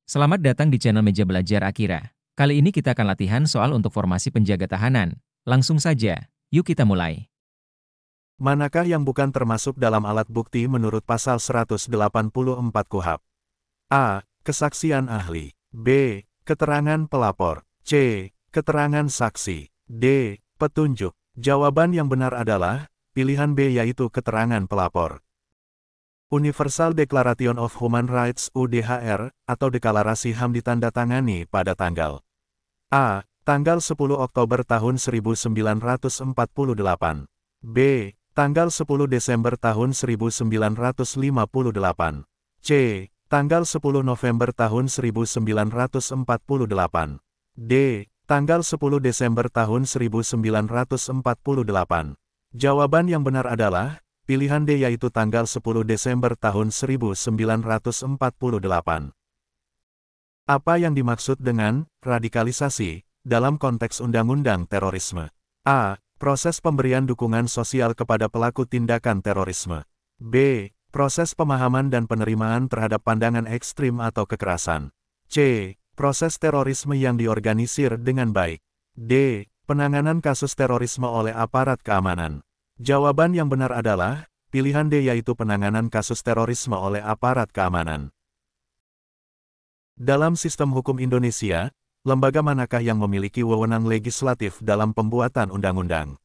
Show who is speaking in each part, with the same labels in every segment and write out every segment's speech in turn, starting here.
Speaker 1: Selamat datang di channel Meja Belajar Akira. Kali ini kita akan latihan soal untuk formasi penjaga tahanan. Langsung saja, yuk kita mulai.
Speaker 2: Manakah yang bukan termasuk dalam alat bukti menurut pasal 184 KUHP? A. Kesaksian ahli. B. Keterangan pelapor. C. Keterangan saksi. D. Petunjuk. Jawaban yang benar adalah pilihan B, yaitu keterangan pelapor. Universal Declaration of Human Rights UDHR atau Deklarasi HAM ditandatangani pada tanggal A. Tanggal 10 Oktober tahun 1948. B. Tanggal 10 Desember tahun 1958. C. Tanggal 10 November tahun 1948. D. Tanggal 10 Desember tahun 1948. Jawaban yang benar adalah pilihan D, yaitu tanggal 10 Desember tahun 1948. Apa yang dimaksud dengan radikalisasi dalam konteks Undang-Undang Terorisme? A. Proses pemberian dukungan sosial kepada pelaku tindakan terorisme. B. Proses pemahaman dan penerimaan terhadap pandangan ekstrim atau kekerasan. C. Proses terorisme yang diorganisir dengan baik. D. Penanganan kasus terorisme oleh aparat keamanan. Jawaban yang benar adalah pilihan D, yaitu penanganan kasus terorisme oleh aparat keamanan. Dalam sistem hukum Indonesia, lembaga manakah yang memiliki wewenang legislatif dalam pembuatan undang-undang?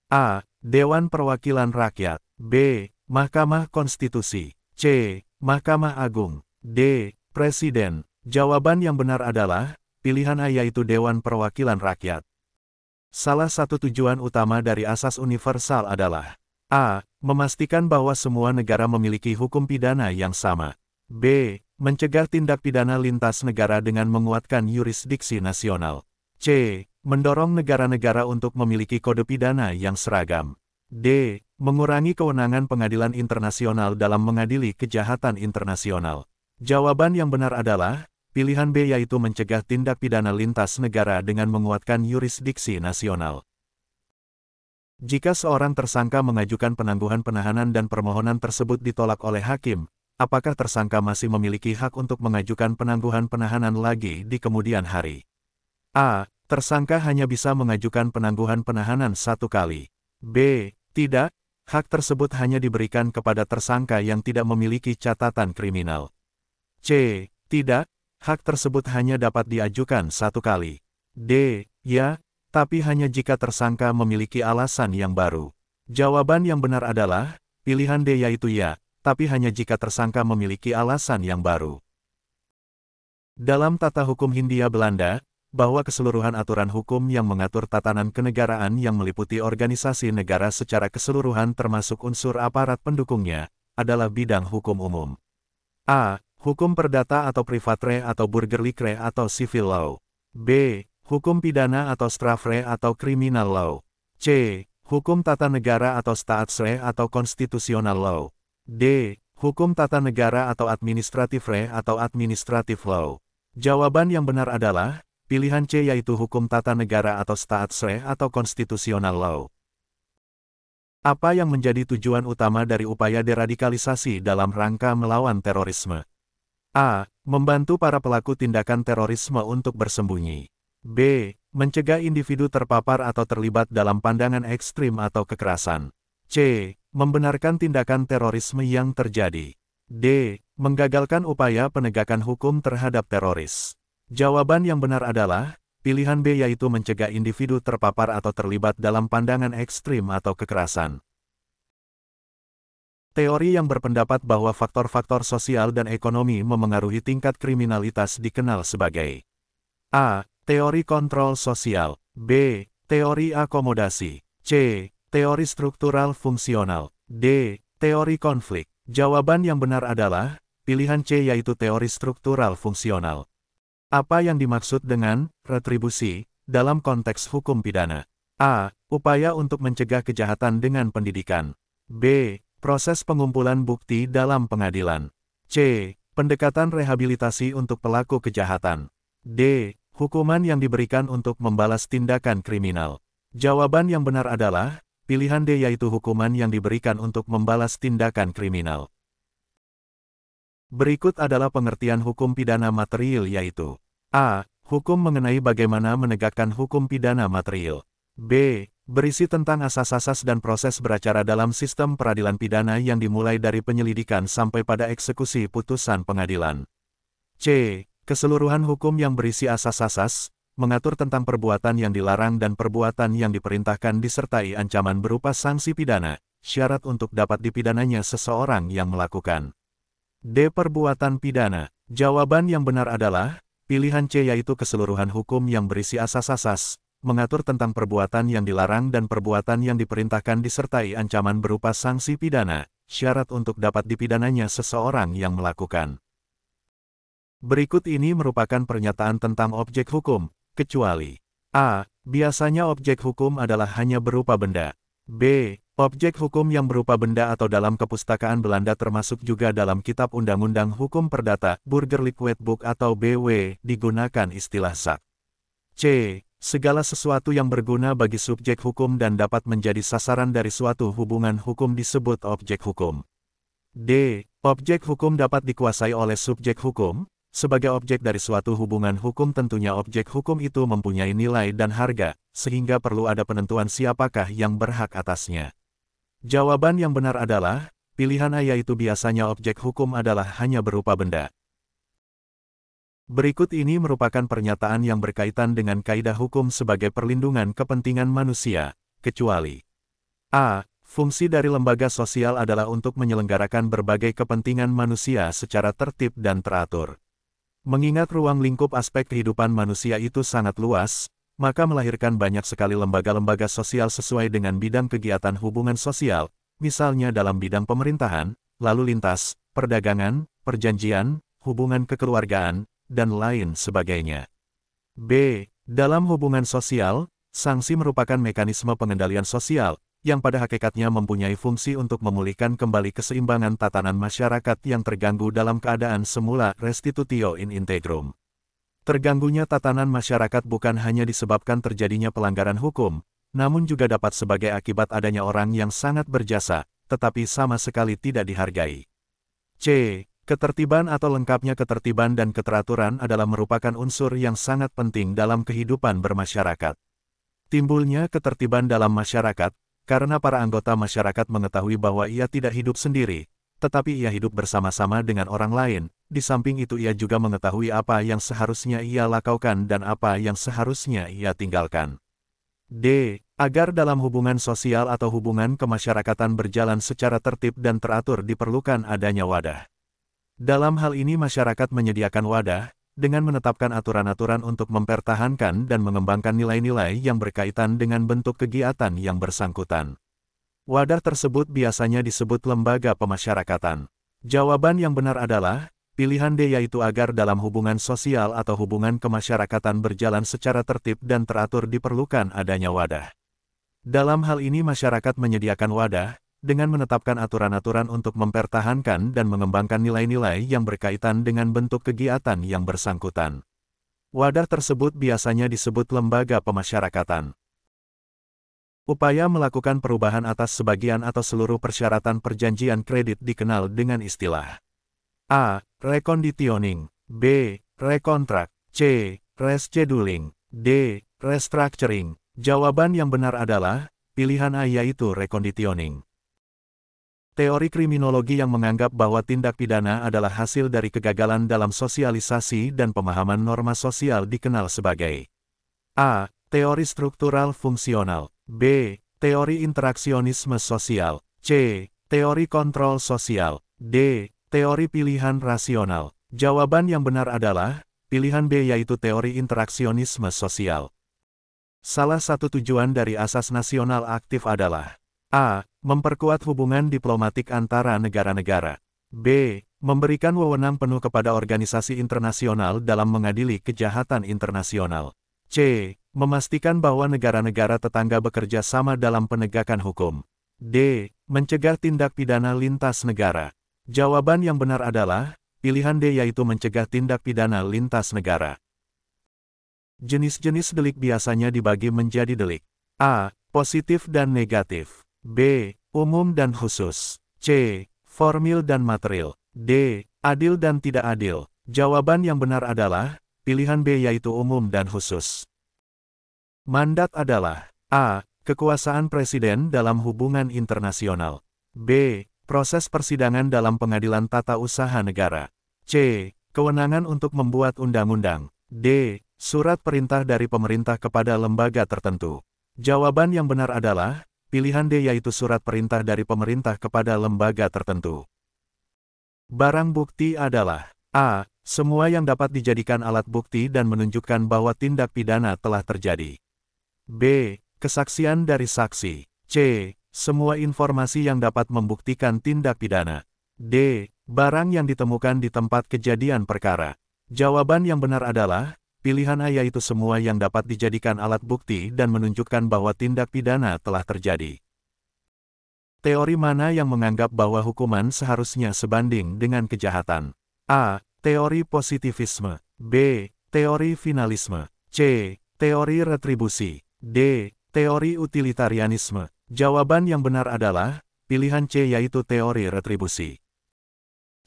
Speaker 2: A. Dewan Perwakilan Rakyat. B. Mahkamah Konstitusi. C. Mahkamah Agung. D. Presiden. Jawaban yang benar adalah pilihan A, yaitu Dewan Perwakilan Rakyat. Salah satu tujuan utama dari asas universal adalah A. Memastikan bahwa semua negara memiliki hukum pidana yang sama. B. Mencegah tindak pidana lintas negara dengan menguatkan yurisdiksi nasional. C. Mendorong negara-negara untuk memiliki kode pidana yang seragam. D. Mengurangi kewenangan pengadilan internasional dalam mengadili kejahatan internasional. Jawaban yang benar adalah pilihan B, yaitu mencegah tindak pidana lintas negara dengan menguatkan yurisdiksi nasional. Jika seorang tersangka mengajukan penangguhan penahanan dan permohonan tersebut ditolak oleh hakim, apakah tersangka masih memiliki hak untuk mengajukan penangguhan penahanan lagi di kemudian hari? A. Tersangka hanya bisa mengajukan penangguhan penahanan satu kali. B. Tidak, hak tersebut hanya diberikan kepada tersangka yang tidak memiliki catatan kriminal. C. Tidak, hak tersebut hanya dapat diajukan satu kali. D. Ya, tapi hanya jika tersangka memiliki alasan yang baru. Jawaban yang benar adalah pilihan D, yaitu ya, tapi hanya jika tersangka memiliki alasan yang baru. Dalam tata hukum Hindia Belanda, bahwa keseluruhan aturan hukum yang mengatur tatanan kenegaraan yang meliputi organisasi negara secara keseluruhan termasuk unsur aparat pendukungnya, adalah bidang hukum umum. A. Hukum perdata atau privatre atau burgerlijkre atau civil law. B. Hukum pidana atau strafre atau criminal law. C. Hukum tata negara atau staatsre atau constitutional law. D. Hukum tata negara atau administrative atau administrative law. Jawaban yang benar adalah pilihan C, yaitu hukum tata negara atau staatsre atau constitutional law. Apa yang menjadi tujuan utama dari upaya deradikalisasi dalam rangka melawan terorisme? A. Membantu para pelaku tindakan terorisme untuk bersembunyi. B. Mencegah individu terpapar atau terlibat dalam pandangan ekstrim atau kekerasan. C. Membenarkan tindakan terorisme yang terjadi. D. Menggagalkan upaya penegakan hukum terhadap teroris. Jawaban yang benar adalah pilihan B, yaitu mencegah individu terpapar atau terlibat dalam pandangan ekstrim atau kekerasan. Teori yang berpendapat bahwa faktor-faktor sosial dan ekonomi memengaruhi tingkat kriminalitas dikenal sebagai A. Teori kontrol sosial. B. Teori akomodasi. C. Teori struktural fungsional. D. Teori konflik. Jawaban yang benar adalah pilihan C, yaitu teori struktural fungsional. Apa yang dimaksud dengan retribusi dalam konteks hukum pidana? A. Upaya untuk mencegah kejahatan dengan pendidikan. B. Proses pengumpulan bukti dalam pengadilan. C. Pendekatan rehabilitasi untuk pelaku kejahatan. D. Hukuman yang diberikan untuk membalas tindakan kriminal. Jawaban yang benar adalah pilihan D, yaitu hukuman yang diberikan untuk membalas tindakan kriminal. Berikut adalah pengertian hukum pidana material yaitu A. Hukum mengenai bagaimana menegakkan hukum pidana material. B. Berisi tentang asas-asas dan proses beracara dalam sistem peradilan pidana yang dimulai dari penyelidikan sampai pada eksekusi putusan pengadilan. C. Keseluruhan hukum yang berisi asas-asas, mengatur tentang perbuatan yang dilarang dan perbuatan yang diperintahkan disertai ancaman berupa sanksi pidana, syarat untuk dapat dipidananya seseorang yang melakukan. D. Perbuatan pidana. Jawaban yang benar adalah pilihan C yaitu keseluruhan hukum yang berisi asas-asas, mengatur tentang perbuatan yang dilarang dan perbuatan yang diperintahkan disertai ancaman berupa sanksi pidana, syarat untuk dapat dipidananya seseorang yang melakukan. Berikut ini merupakan pernyataan tentang objek hukum, kecuali A. Biasanya objek hukum adalah hanya berupa benda. B. Objek hukum yang berupa benda atau dalam kepustakaan Belanda termasuk juga dalam Kitab Undang-Undang Hukum Perdata, Burgerlijk Wetboek atau BW, digunakan istilah zak. C. Segala sesuatu yang berguna bagi subjek hukum dan dapat menjadi sasaran dari suatu hubungan hukum disebut objek hukum. D. Objek hukum dapat dikuasai oleh subjek hukum. Sebagai objek dari suatu hubungan hukum tentunya objek hukum itu mempunyai nilai dan harga, sehingga perlu ada penentuan siapakah yang berhak atasnya. Jawaban yang benar adalah, pilihan A yaitu biasanya objek hukum adalah hanya berupa benda. Berikut ini merupakan pernyataan yang berkaitan dengan kaidah hukum sebagai perlindungan kepentingan manusia, kecuali A. Fungsi dari lembaga sosial adalah untuk menyelenggarakan berbagai kepentingan manusia secara tertib dan teratur. Mengingat ruang lingkup aspek kehidupan manusia itu sangat luas, maka melahirkan banyak sekali lembaga-lembaga sosial sesuai dengan bidang kegiatan hubungan sosial, misalnya dalam bidang pemerintahan, lalu lintas, perdagangan, perjanjian, hubungan kekeluargaan, dan lain sebagainya. B. Dalam hubungan sosial, sanksi merupakan mekanisme pengendalian sosial, yang pada hakikatnya mempunyai fungsi untuk memulihkan kembali keseimbangan tatanan masyarakat yang terganggu dalam keadaan semula restitutio in integrum. Terganggunya tatanan masyarakat bukan hanya disebabkan terjadinya pelanggaran hukum, namun juga dapat sebagai akibat adanya orang yang sangat berjasa, tetapi sama sekali tidak dihargai. C. Ketertiban atau lengkapnya ketertiban dan keteraturan adalah merupakan unsur yang sangat penting dalam kehidupan bermasyarakat. Timbulnya ketertiban dalam masyarakat, karena para anggota masyarakat mengetahui bahwa ia tidak hidup sendiri, tetapi ia hidup bersama-sama dengan orang lain. Di samping itu ia juga mengetahui apa yang seharusnya ia lakukan dan apa yang seharusnya ia tinggalkan. D. Agar dalam hubungan sosial atau hubungan kemasyarakatan berjalan secara tertib dan teratur diperlukan adanya wadah. Dalam hal ini masyarakat menyediakan wadah, dengan menetapkan aturan-aturan untuk mempertahankan dan mengembangkan nilai-nilai yang berkaitan dengan bentuk kegiatan yang bersangkutan. Wadah tersebut biasanya disebut lembaga pemasyarakatan. Jawaban yang benar adalah, pilihan D yaitu agar dalam hubungan sosial atau hubungan kemasyarakatan berjalan secara tertib dan teratur diperlukan adanya wadah. Dalam hal ini masyarakat menyediakan wadah, dengan menetapkan aturan-aturan untuk mempertahankan dan mengembangkan nilai-nilai yang berkaitan dengan bentuk kegiatan yang bersangkutan. Wadah tersebut biasanya disebut lembaga pemasyarakatan. Upaya melakukan perubahan atas sebagian atau seluruh persyaratan perjanjian kredit dikenal dengan istilah A. Reconditioning, B. Rekontrak, C. Rescheduling, D. Restructuring. Jawaban yang benar adalah, pilihan A yaitu reconditioning. Teori kriminologi yang menganggap bahwa tindak pidana adalah hasil dari kegagalan dalam sosialisasi dan pemahaman norma sosial dikenal sebagai A. Teori struktural fungsional, B. Teori interaksionisme sosial, C. Teori kontrol sosial, D. Teori pilihan rasional. Jawaban yang benar adalah, pilihan B yaitu teori interaksionisme sosial. Salah satu tujuan dari asas nasional aktif adalah A. Memperkuat hubungan diplomatik antara negara-negara. B. Memberikan wewenang penuh kepada organisasi internasional dalam mengadili kejahatan internasional. C. Memastikan bahwa negara-negara tetangga bekerja sama dalam penegakan hukum. D. Mencegah tindak pidana lintas negara. Jawaban yang benar adalah, pilihan D yaitu mencegah tindak pidana lintas negara. Jenis-jenis delik biasanya dibagi menjadi delik A. Positif dan negatif, B. Umum dan khusus, C. Formil dan material, D. Adil dan tidak adil. Jawaban yang benar adalah pilihan B yaitu umum dan khusus. Mandat adalah A. Kekuasaan presiden dalam hubungan internasional. B. Proses persidangan dalam pengadilan tata usaha negara. C. Kewenangan untuk membuat undang-undang. D. Surat perintah dari pemerintah kepada lembaga tertentu. Jawaban yang benar adalah pilihan D yaitu surat perintah dari pemerintah kepada lembaga tertentu. Barang bukti adalah A. Semua yang dapat dijadikan alat bukti dan menunjukkan bahwa tindak pidana telah terjadi. B. Kesaksian dari saksi. C. Semua informasi yang dapat membuktikan tindak pidana. D. Barang yang ditemukan di tempat kejadian perkara. Jawaban yang benar adalah pilihan A yaitu semua yang dapat dijadikan alat bukti dan menunjukkan bahwa tindak pidana telah terjadi. Teori mana yang menganggap bahwa hukuman seharusnya sebanding dengan kejahatan? A. Teori positivisme. B. Teori finalisme. C. Teori retribusi. D. Teori utilitarianisme. Jawaban yang benar adalah pilihan C yaitu teori retribusi.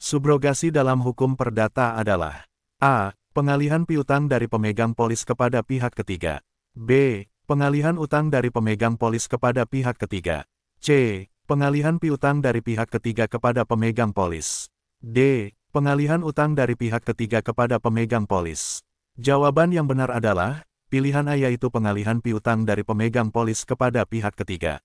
Speaker 2: Subrogasi dalam hukum perdata adalah A. Pengalihan piutang dari pemegang polis kepada pihak ketiga. B. Pengalihan utang dari pemegang polis kepada pihak ketiga. C. Pengalihan piutang dari pihak ketiga kepada pemegang polis. D. Pengalihan utang dari pihak ketiga kepada pemegang polis. Jawaban yang benar adalah pilihan A yaitu pengalihan piutang dari pemegang polis kepada pihak ketiga.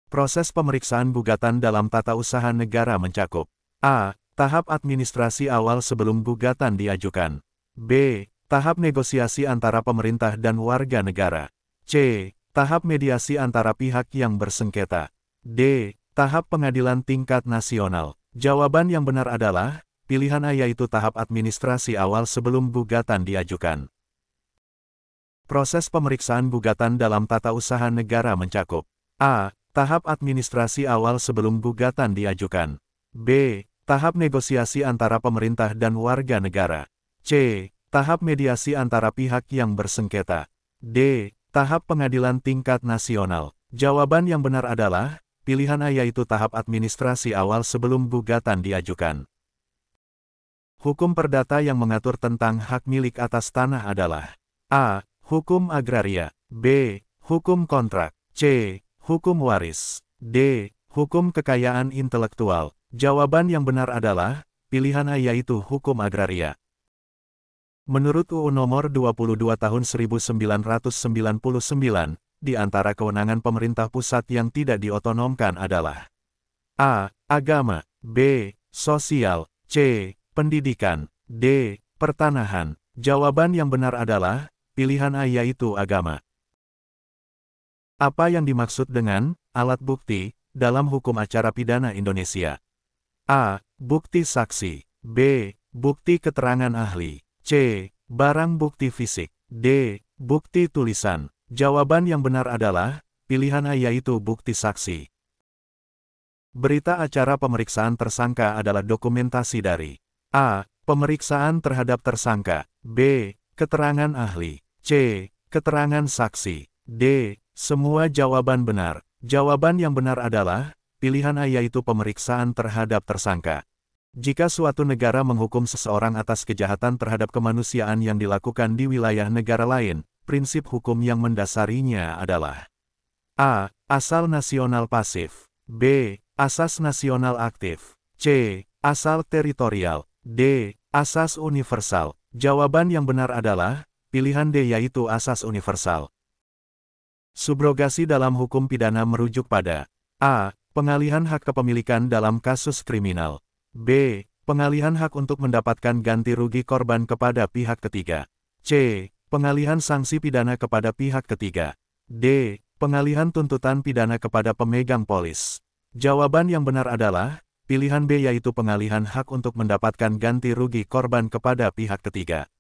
Speaker 2: Proses pemeriksaan gugatan dalam tata usaha negara mencakup A. Tahap administrasi awal sebelum gugatan diajukan. B. Tahap negosiasi antara pemerintah dan warga negara. C. Tahap mediasi antara pihak yang bersengketa. D. Tahap pengadilan tingkat nasional. Jawaban yang benar adalah pilihan A yaitu tahap administrasi awal sebelum gugatan diajukan. Proses pemeriksaan gugatan dalam tata usaha negara mencakup A. Tahap administrasi awal sebelum gugatan diajukan. B. Tahap negosiasi antara pemerintah dan warga negara. C. Tahap mediasi antara pihak yang bersengketa. D. Tahap pengadilan tingkat nasional. Jawaban yang benar adalah pilihan A yaitu tahap administrasi awal sebelum gugatan diajukan. Hukum perdata yang mengatur tentang hak milik atas tanah adalah A. Hukum agraria. B. Hukum kontrak. C. Hukum waris. D. Hukum kekayaan intelektual. Jawaban yang benar adalah pilihan A yaitu hukum agraria. Menurut UU Nomor 22 Tahun 1999, di antara kewenangan pemerintah pusat yang tidak diotonomkan adalah A. Agama. B. Sosial. C. Pendidikan. D. Pertanahan. Jawaban yang benar adalah pilihan A yaitu agama. Apa yang dimaksud dengan alat bukti dalam hukum acara pidana Indonesia? A. Bukti saksi. B. Bukti keterangan ahli. C. Barang bukti fisik. D. Bukti tulisan. Jawaban yang benar adalah pilihan A yaitu bukti saksi. Berita acara pemeriksaan tersangka adalah dokumentasi dari A. Pemeriksaan terhadap tersangka. B. Keterangan ahli. C. Keterangan saksi. D. Semua jawaban benar. Jawaban yang benar adalah pilihan A yaitu pemeriksaan terhadap tersangka. Jika suatu negara menghukum seseorang atas kejahatan terhadap kemanusiaan yang dilakukan di wilayah negara lain, prinsip hukum yang mendasarinya adalah A. Asal nasional pasif. B. Asas nasional aktif. C. Asal teritorial. D. Asas universal. Jawaban yang benar adalah pilihan D yaitu asas universal. Subrogasi dalam hukum pidana merujuk pada A. Pengalihan hak kepemilikan dalam kasus kriminal. B. Pengalihan hak untuk mendapatkan ganti rugi korban kepada pihak ketiga. C. Pengalihan sanksi pidana kepada pihak ketiga. D. Pengalihan tuntutan pidana kepada pemegang polis. Jawaban yang benar adalah pilihan B yaitu pengalihan hak untuk mendapatkan ganti rugi korban kepada pihak ketiga.